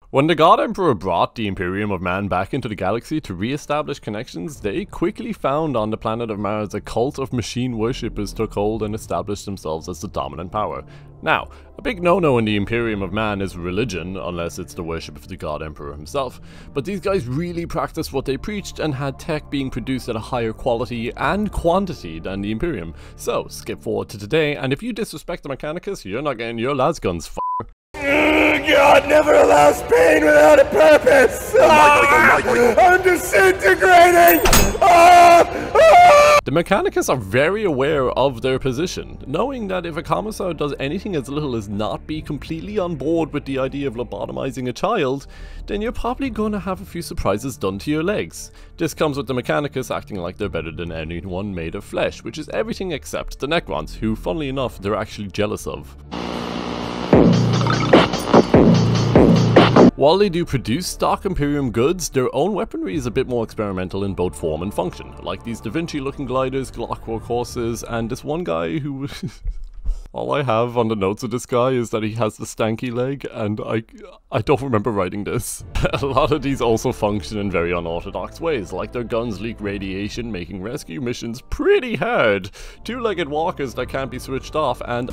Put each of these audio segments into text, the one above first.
When the God Emperor brought the Imperium of Man back into the galaxy to re-establish connections, they quickly found on the planet of Mars a cult of machine worshippers took hold and established themselves as the dominant power. Now, a big no-no in the Imperium of Man is religion, unless it's the worship of the God Emperor himself, but these guys really practiced what they preached and had tech being produced at a higher quality and quantity than the Imperium. So, skip forward to today, and if you disrespect the Mechanicus, you're not getting your lasguns, God never allows pain without a purpose! I'm disintegrating! The Mechanicus are very aware of their position, knowing that if a commissar does anything as little as not be completely on board with the idea of lobotomizing a child, then you're probably going to have a few surprises done to your legs. This comes with the Mechanicus acting like they're better than anyone made of flesh, which is everything except the Necrons, who, funnily enough, they're actually jealous of. While they do produce stock Imperium goods, their own weaponry is a bit more experimental in both form and function, like these Da Vinci looking gliders, Clockwork horses, and this one guy who... All I have on the notes of this guy is that he has the stanky leg, and I don't remember writing this. A lot of these also function in very unorthodox ways, like their guns leak radiation, making rescue missions pretty hard, two-legged walkers that can't be switched off, and...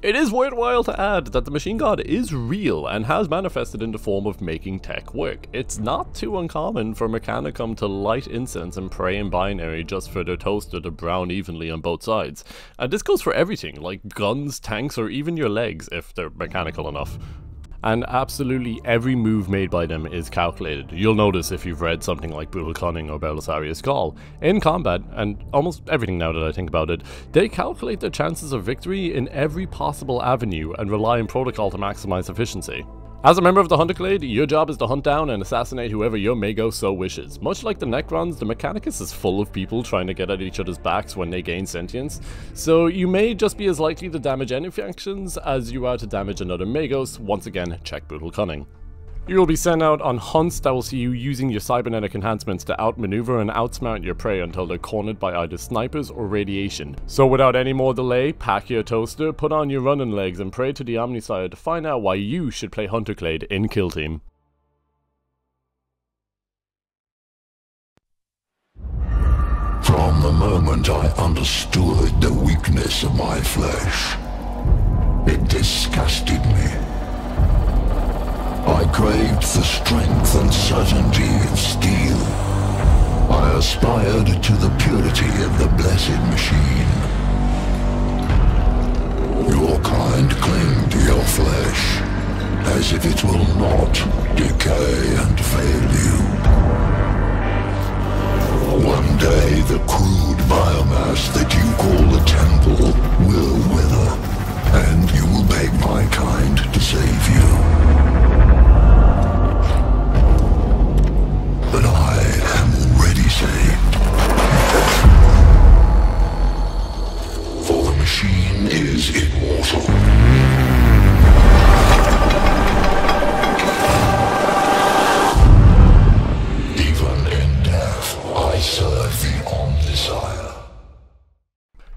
It is worthwhile to add that the Machine God is real and has manifested in the form of making tech work. It's not too uncommon for Mechanicum to light incense and pray in binary just for their toaster to brown evenly on both sides. And this goes for everything, like guns, tanks, or even your legs if they're mechanical enough. And absolutely every move made by them is calculated. You'll notice if you've read something like Brutal Cunning or Belisarius Call. In combat, and almost everything now that I think about it, they calculate their chances of victory in every possible avenue and rely on protocol to maximize efficiency. As a member of the Hunterclade, your job is to hunt down and assassinate whoever your Mago so wishes. Much like the Necrons, the Mechanicus is full of people trying to get at each other's backs when they gain sentience, so you may just be as likely to damage any factions as you are to damage another Magos. Once again, check Brutal Cunning. You will be sent out on hunts that will see you using your cybernetic enhancements to outmaneuver and outsmart your prey until they're cornered by either snipers or radiation. So without any more delay, pack your toaster, put on your running legs and pray to the Omnissiah to find out why you should play Hunterclade in Kill Team. From the moment I understood the weakness of my flesh, it disgusted me. I craved the strength and certainty of steel. I aspired to the purity of the blessed machine. Your kind cling to your flesh, as if it will not decay and fail you. One day the crude biomass that you call the temple will wither, and you will beg my kind to save you. But I am already saved. For the machine is immortal. Even in death, I serve the Omnissiah.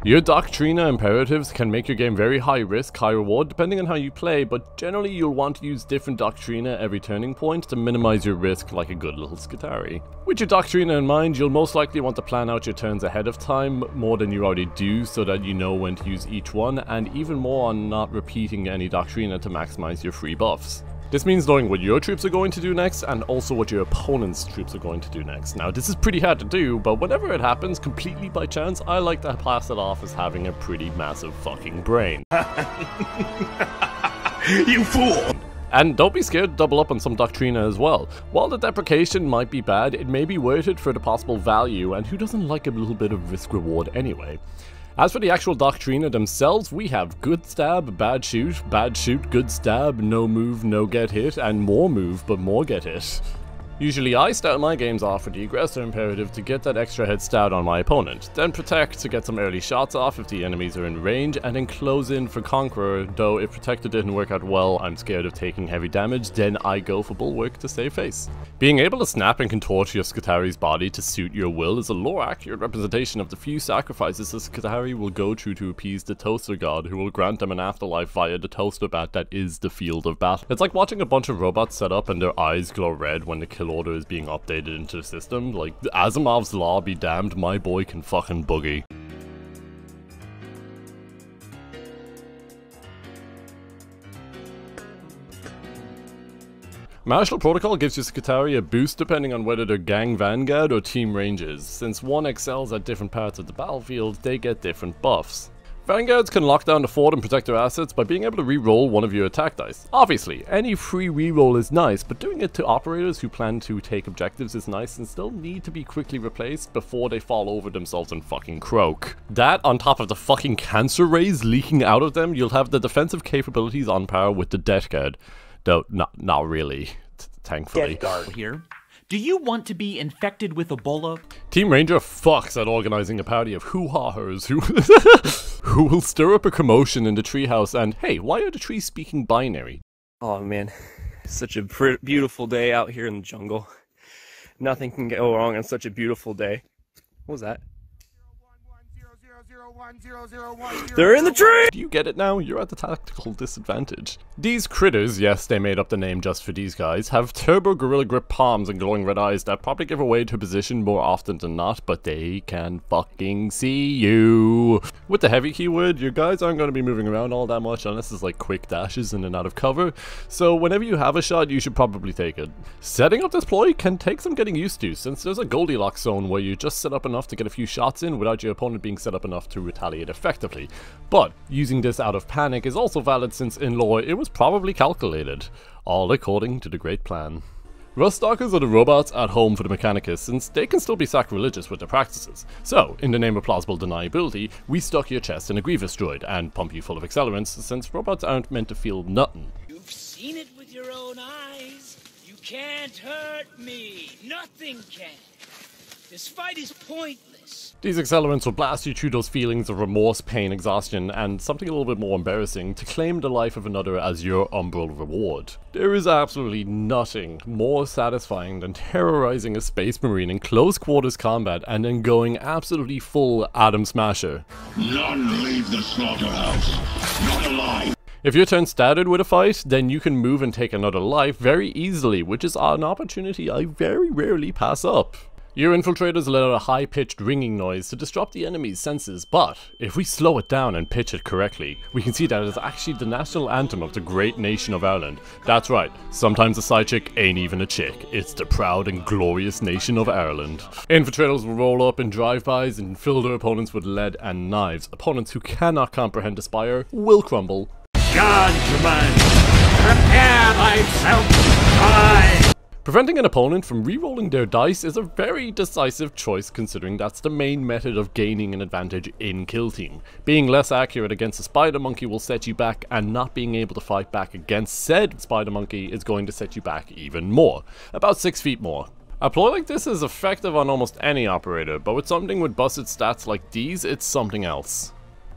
Your Doctrina imperatives can make your game very high risk, high reward, depending on how you play, but generally you'll want to use different Doctrina every turning point to minimize your risk like a good little Skitarii. With your Doctrina in mind, you'll most likely want to plan out your turns ahead of time, more than you already do, so that you know when to use each one, and even more on not repeating any Doctrina to maximize your free buffs. This means knowing what your troops are going to do next, and also what your opponent's troops are going to do next. Now, this is pretty hard to do, but whenever it happens completely by chance, I like to pass it off as having a pretty massive fucking brain. You fool! And don't be scared to double up on some Doctrina as well. While the deprecation might be bad, it may be worth it for the possible value, and who doesn't like a little bit of risk-reward anyway? As for the actual Doctrina themselves, we have good stab, bad shoot, good stab, no move, no get hit, and more move, but more get hit. Usually I start my games off with the aggressor imperative to get that extra head start on my opponent, then protect to get some early shots off if the enemies are in range, and then close in for conqueror, though if protector didn't work out well, I'm scared of taking heavy damage, then I go for bulwark to save face. Being able to snap and contort your Skitaari's body to suit your will is a lore accurate representation of the few sacrifices the Skitaari will go through to appease the toaster god, who will grant them an afterlife via the toaster bat that is the field of battle. It's like watching a bunch of robots set up and their eyes glow red when the kill order is being updated into the system. Like, Asimov's law be damned, my boy can fucking boogie. Martial Protocol gives your Skitaari a boost depending on whether they're Gang Vanguard or Team Rangers. Since one excels at different parts of the battlefield, they get different buffs. Vanguards can lock down the fort and protect their assets by being able to re-roll one of your attack dice. Obviously, any free re-roll is nice, but doing it to operators who plan to take objectives is nice and still need to be quickly replaced before they fall over themselves and fucking croak. That, on top of the fucking cancer rays leaking out of them, you'll have the defensive capabilities on par with the Death Guard. Though, not really, thankfully. Death Guard here. Do you want to be infected with Ebola? Team Ranger fucks at organizing a party of hoo-hahers who will stir up a commotion in the treehouse and, hey, why are the trees speaking binary? Oh man, such a beautiful day out here in the jungle. Nothing can go wrong on such a beautiful day. What was that? They're in the tree! Do you get it now? You're at the tactical disadvantage. These critters, yes, they made up the name just for these guys, have turbo gorilla grip palms and glowing red eyes that probably give away to position more often than not, but they can fucking see you. With the heavy keyword, your guys aren't going to be moving around all that much unless it's like quick dashes in and out of cover, so whenever you have a shot, you should probably take it. Setting up this ploy can take some getting used to, since there's a Goldilocks zone where you just set up enough to get a few shots in without your opponent being set up enough to retaliate effectively. But using this out of panic is also valid since in lore it was probably calculated, all according to the great plan. Ruststalkers are the robots at home for the Mechanicus, since they can still be sacrilegious with their practices. So, in the name of plausible deniability, we stuck your chest in a Grievous droid and pump you full of accelerants, since robots aren't meant to feel nothing. You've seen it with your own eyes. You can't hurt me. Nothing can. This fight is pointless. These accelerants will blast you through those feelings of remorse, pain, exhaustion, and something a little bit more embarrassing, to claim the life of another as your umbral reward. There is absolutely nothing more satisfying than terrorizing a space marine in close quarters combat and then going absolutely full Atom Smasher. None leave the slaughterhouse. Not alive. If your turn started with a fight, then you can move and take another life very easily, which is an opportunity I very rarely pass up. Your infiltrators let out a high-pitched ringing noise to disrupt the enemy's senses, but if we slow it down and pitch it correctly, we can see that it's actually the national anthem of the great nation of Ireland. That's right, sometimes a side chick ain't even a chick, it's the proud and glorious nation of Ireland. Infiltrators will roll up in drive-bys and fill their opponents with lead and knives. Opponents who cannot comprehend the spire will crumble. Judgment! Prepare thyself to die! Preventing an opponent from re-rolling their dice is a very decisive choice, considering that's the main method of gaining an advantage in Kill Team. Being less accurate against a spider monkey will set you back, and not being able to fight back against said spider monkey is going to set you back even more. About 6 feet more. A ploy like this is effective on almost any operator, but with something with busted stats like these, it's something else.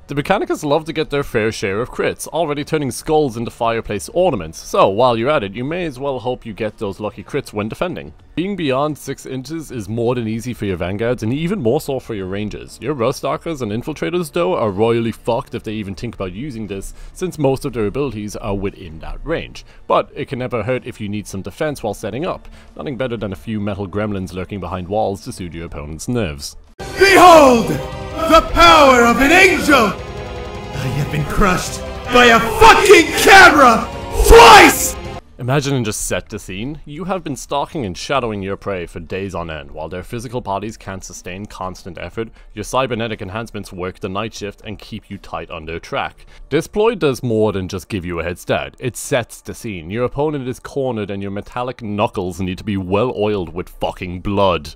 The Mechanicus love to get their fair share of crits, already turning skulls into fireplace ornaments, so while you're at it, you may as well hope you get those lucky crits when defending. Being beyond 6 inches is more than easy for your vanguards, and even more so for your rangers. Your ruststalkers and infiltrators, though, are royally fucked if they even think about using this, since most of their abilities are within that range. But it can never hurt if you need some defense while setting up. Nothing better than a few metal gremlins lurking behind walls to soothe your opponent's nerves. Behold! The power of an angel! I have been crushed by a fucking camera! Twice! Imagine and just set the scene. You have been stalking and shadowing your prey for days on end. While their physical bodies can't sustain constant effort, your cybernetic enhancements work the night shift and keep you tight on their track. This ploy does more than just give you a head start. It sets the scene. Your opponent is cornered and your metallic knuckles need to be well oiled with fucking blood.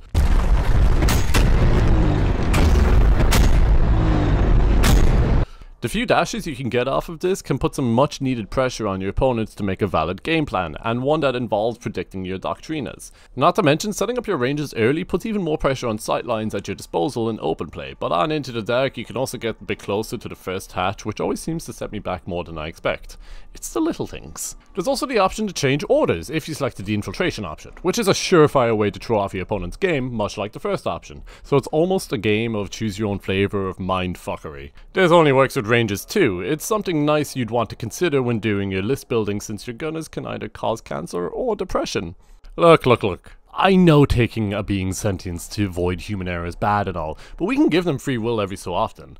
The few dashes you can get off of this can put some much needed pressure on your opponents to make a valid game plan, and one that involves predicting your doctrinas. Not to mention, setting up your ranges early puts even more pressure on sightlines at your disposal in open play, but on into the dark you can also get a bit closer to the first hatch, which always seems to set me back more than I expect. It's the little things. There's also the option to change orders if you selected the infiltration option, which is a surefire way to throw off your opponent's game, much like the first option. So it's almost a game of choose your own flavor of mindfuckery. This only works with ranges too. It's something nice you'd want to consider when doing your list building, since your gunners can either cause cancer or depression. Look. I know taking a being's sentience to avoid human error is bad and all, but we can give them free will every so often.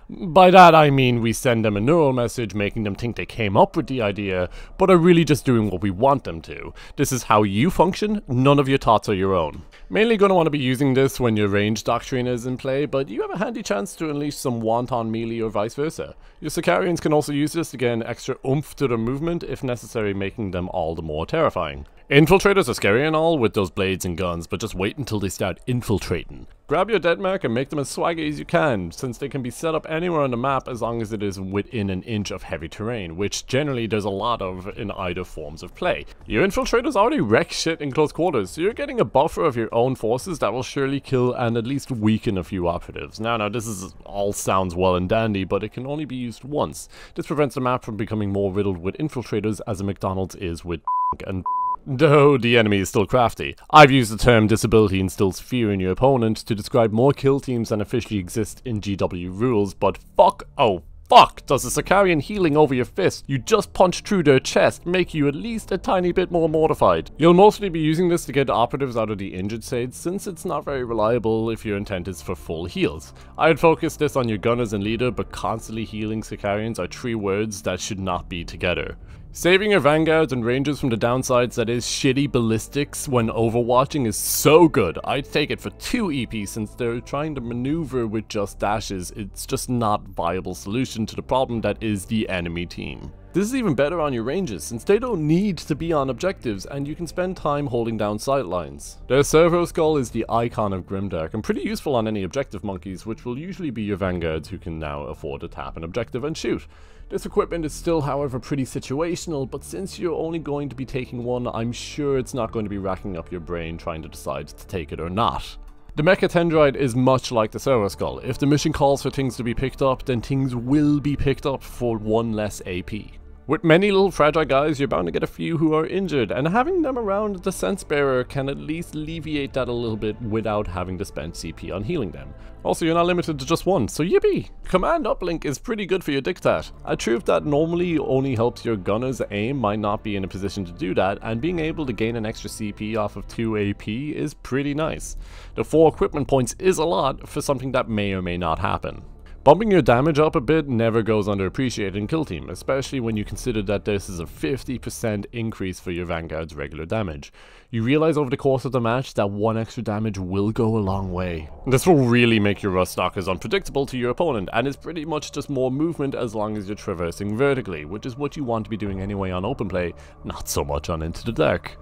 By that I mean we send them a neural message making them think they came up with the idea, but are really just doing what we want them to. This is how you function, none of your thoughts are your own. Mainly going to want to be using this when your range doctrine is in play, but you have a handy chance to unleash some wanton melee or vice versa. Your Sicarians can also use this to get an extra oomph to their movement if necessary, making them all the more terrifying. Infiltrators are scary and all with those blades and guns, but just wait until they start infiltrating. Grab your dead mark and make them as swaggy as you can, since they can be set up anywhere on the map as long as it is within an inch of heavy terrain, which generally there's a lot of in either forms of play. Your infiltrators already wreck shit in close quarters, so you're getting a buffer of your own forces that will surely kill and at least weaken a few operatives. Now this is all sounds well and dandy, but it can only be used once. This prevents the map from becoming more riddled with infiltrators as a McDonald's is with and though the enemy is still crafty. I've used the term disability instills fear in your opponent to describe more kill teams than officially exist in GW rules, but fuck does the Sicarian healing over your fist you just punched through their chest make you at least a tiny bit more mortified. You'll mostly be using this to get operatives out of the injured stage, since it's not very reliable if your intent is for full heals. I'd focus this on your gunners and leader, but constantly healing Sicarians are 3 words that should not be together. Saving your vanguards and rangers from the downsides that is shitty ballistics when overwatching is so good. I'd take it for 2 EP, since they're trying to maneuver with just dashes. It's just not a viable solution to the problem that is the enemy team. This is even better on your ranges, since they don't need to be on objectives and you can spend time holding down sightlines. Their servo skull is the icon of Grimdark and pretty useful on any objective monkeys, which will usually be your vanguards who can now afford to tap an objective and shoot. This equipment is still, however, pretty situational, but since you're only going to be taking one, I'm sure it's not going to be racking up your brain trying to decide to take it or not. The Mecha Tendrite is much like the Servo Skull. If the mission calls for things to be picked up, then things will be picked up for 1 less AP. With many little fragile guys, you're bound to get a few who are injured, and having them around the Sense Bearer can at least alleviate that a little bit without having to spend CP on healing them. Also, you're not limited to just one, so yippee! Command uplink is pretty good for your Dictat. A truth that normally only helps your gunners aim might not be in a position to do that, and being able to gain an extra CP off of 2 AP is pretty nice. The 4 equipment points is a lot for something that may or may not happen. Bumping your damage up a bit never goes underappreciated in Kill Team, especially when you consider that this is a 50% increase for your Vanguard's regular damage. You realize over the course of the match that 1 extra damage will go a long way. This will really make your Rust Stalkers unpredictable to your opponent, and is pretty much just more movement as long as you're traversing vertically, which is what you want to be doing anyway on open play, not so much on Into the Dark.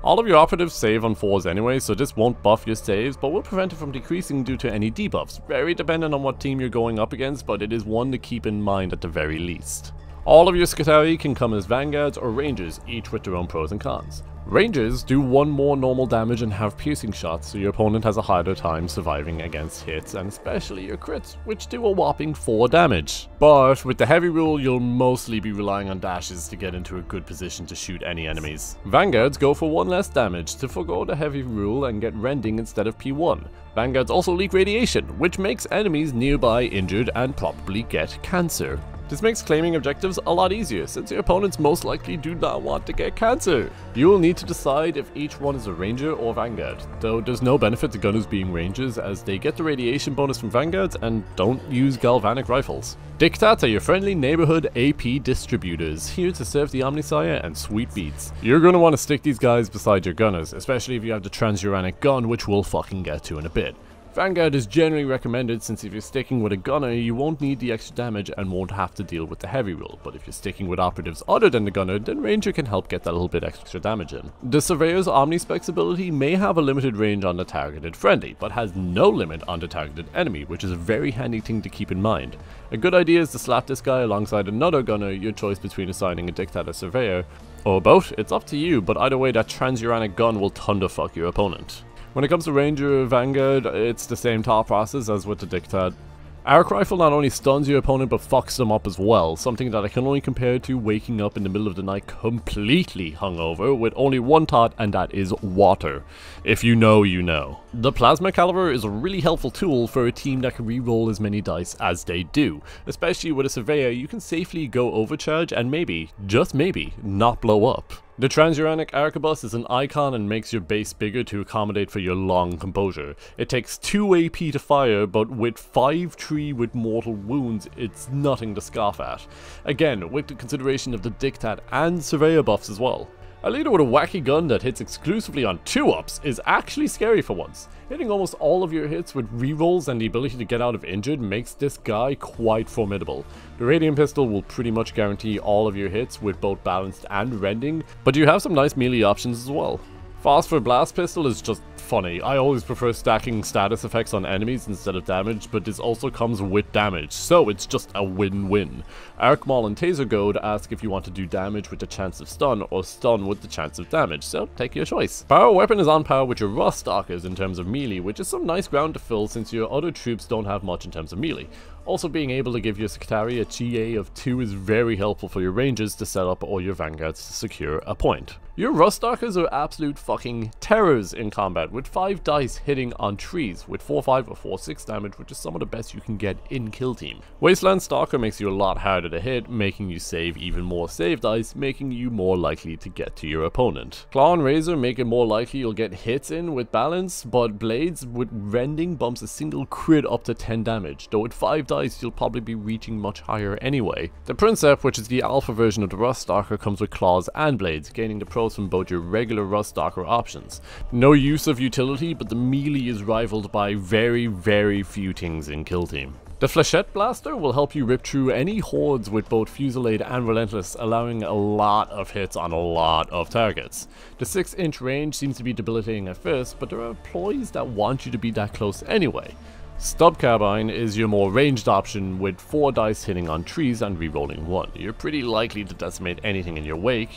All of your operatives save on 4s anyway, so this won't buff your saves, but will prevent it from decreasing due to any debuffs. Very dependent on what team you're going up against, but it is one to keep in mind at the very least. All of your Skitarii can come as Vanguards or Rangers, each with their own pros and cons. Rangers do 1 more normal damage and have piercing shots, so your opponent has a harder time surviving against hits, and especially your crits, which do a whopping 4 damage. But with the heavy rule, you'll mostly be relying on dashes to get into a good position to shoot any enemies. Vanguards go for 1 less damage to forgo the heavy rule and get rending instead of P1. Vanguards also leak radiation, which makes enemies nearby injured and probably get cancer. This makes claiming objectives a lot easier, since your opponents most likely do not want to get cancer. You will need to decide if each one is a Ranger or Vanguard, though there's no benefit to gunners being Rangers as they get the radiation bonus from Vanguards and don't use galvanic rifles. Dictats are your friendly neighborhood AP distributors, here to serve the Omnissiah and sweet beats. You're going to want to stick these guys beside your gunners, especially if you have the Transuranic gun, which we'll fucking get to in a bit. Vanguard is generally recommended since if you're sticking with a gunner, you won't need the extra damage and won't have to deal with the heavy rule, but if you're sticking with operatives other than the gunner, then Ranger can help get that little bit extra damage in. The Surveyor's Omnispecs ability may have a limited range on the targeted friendly, but has no limit on the targeted enemy, which is a very handy thing to keep in mind. A good idea is to slap this guy alongside another gunner, your choice between assigning a Dictator Surveyor, or both, it's up to you, but either way that Transuranic gun will thunderfuck your opponent. When it comes to Ranger Vanguard, it's the same thought process as with the Dictat. Arc Rifle not only stuns your opponent but fucks them up as well, something that I can only compare to waking up in the middle of the night completely hungover with only one thought, and that is water. If you know, you know. The Plasma Caliber is a really helpful tool for a team that can re-roll as many dice as they do. Especially with a Surveyor, you can safely go overcharge and maybe, just maybe, not blow up. The Transuranic Arquebus is an icon and makes your base bigger to accommodate for your long composure. It takes 2 AP to fire, but with 5-3 with mortal wounds, it's nothing to scoff at. Again, with the consideration of the Dictat and Surveyor buffs as well. A leader with a wacky gun that hits exclusively on 2-ups is actually scary for once. Hitting almost all of your hits with rerolls and the ability to get out of injured makes this guy quite formidable. The Radiant Pistol will pretty much guarantee all of your hits with both balanced and rending, but you have some nice melee options as well. Phosphor Blast Pistol is just funny. I always prefer stacking status effects on enemies instead of damage, but this also comes with damage, so it's just a win-win. Arc Maul and Taser Goad ask if you want to do damage with the chance of stun, or stun with the chance of damage, so take your choice. Power Weapon is on par with your Rust Stalkers in terms of melee, which is some nice ground to fill since your other troops don't have much in terms of melee. Also, being able to give your Secretary a GA of 2 is very helpful for your ranges to set up all your vanguards to secure a point. Your Rust Stalkers are absolute fucking terrors in combat, with 5 dice hitting on trees, with 4-5 or 4-6 damage, which is some of the best you can get in Kill Team. Wasteland Stalker makes you a lot harder to hit, making you save even more save dice, making you more likely to get to your opponent. Claw and Razor make it more likely you'll get hits in with balance, but Blades with Rending bumps a single crit up to 10 damage, though with 5 dice you'll probably be reaching much higher anyway. The Princeps, which is the alpha version of the Rust Stalker, comes with Claws and Blades, gaining the pros from both your regular Rust Stalker options. No use of utility, but the melee is rivaled by very few things in Kill Team. The Flechette Blaster will help you rip through any hordes with both Fusillade and Relentless, allowing a lot of hits on a lot of targets. The 6-inch range seems to be debilitating at first, but there are ploys that want you to be that close anyway. Stub Carbine is your more ranged option with 4 dice hitting on trees and rerolling 1. You're pretty likely to decimate anything in your wake,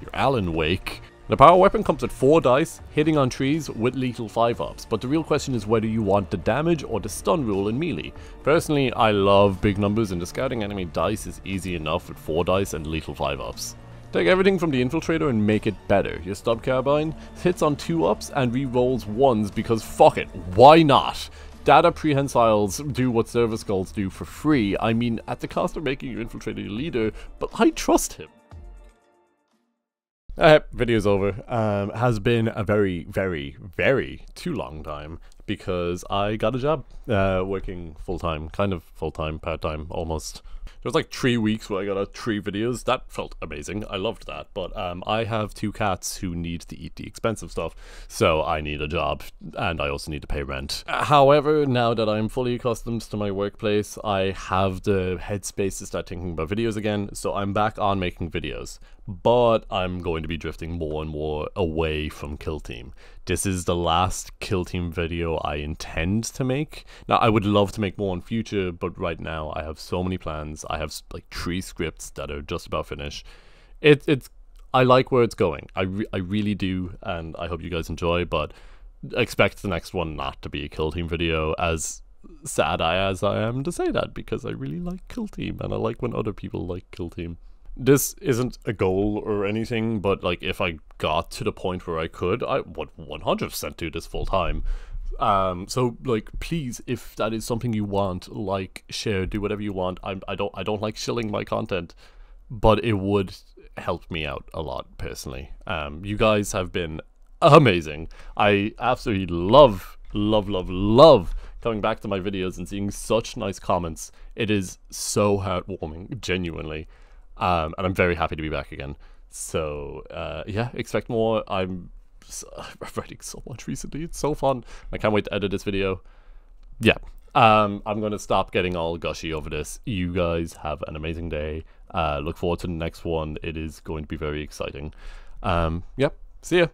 your Alan wake. The Power Weapon comes with 4 dice, hitting on trees with lethal 5-ups, but the real question is whether you want the damage or the stun rule in melee. Personally, I love big numbers and discarding enemy dice is easy enough with 4 dice and lethal 5-ups. Take everything from the Infiltrator and make it better. Your Stub Carbine hits on 2-ups and rerolls 1s because fuck it, why not? Data Prehensiles do what Service Goals do for free, I mean at the cost of making your Infiltrator your leader, but I trust him. Video's over. Has been a very too long time because I got a job working full-time, kind of full-time, part-time, almost. There was like 3 weeks where I got out 3 videos. That felt amazing. I loved that. But I have 2 cats who need to eat the expensive stuff, so I need a job, and I also need to pay rent. However, now that I'm fully accustomed to my workplace, I have the headspace to start thinking about videos again, so I'm back on making videos. But I'm going to be drifting more and more away from Kill Team. This is the last Kill Team video I intend to make. Now, I would love to make more in future, but right now I have so many plans. I have like 3 scripts that are just about finished. I like where it's going. I really do, and I hope you guys enjoy, but expect the next one not to be a Kill Team video, as sad as I am to say that, because I really like Kill Team, and I like when other people like Kill Team. This isn't a goal or anything, but like if I got to the point where I could, I would 100% do this full time. So like please, if that is something you want, like, share, do whatever you want. I don't like shilling my content, but it would help me out a lot personally. You guys have been amazing. I absolutely love coming back to my videos and seeing such nice comments. It is so heartwarming, genuinely. And I'm very happy to be back again. So, yeah, expect more. I'm writing so much recently. It's so fun. I can't wait to edit this video. yeah. I'm going to stop getting all gushy over this. You guys have an amazing day. Look forward to the next one. It is going to be very exciting. Yep. See ya.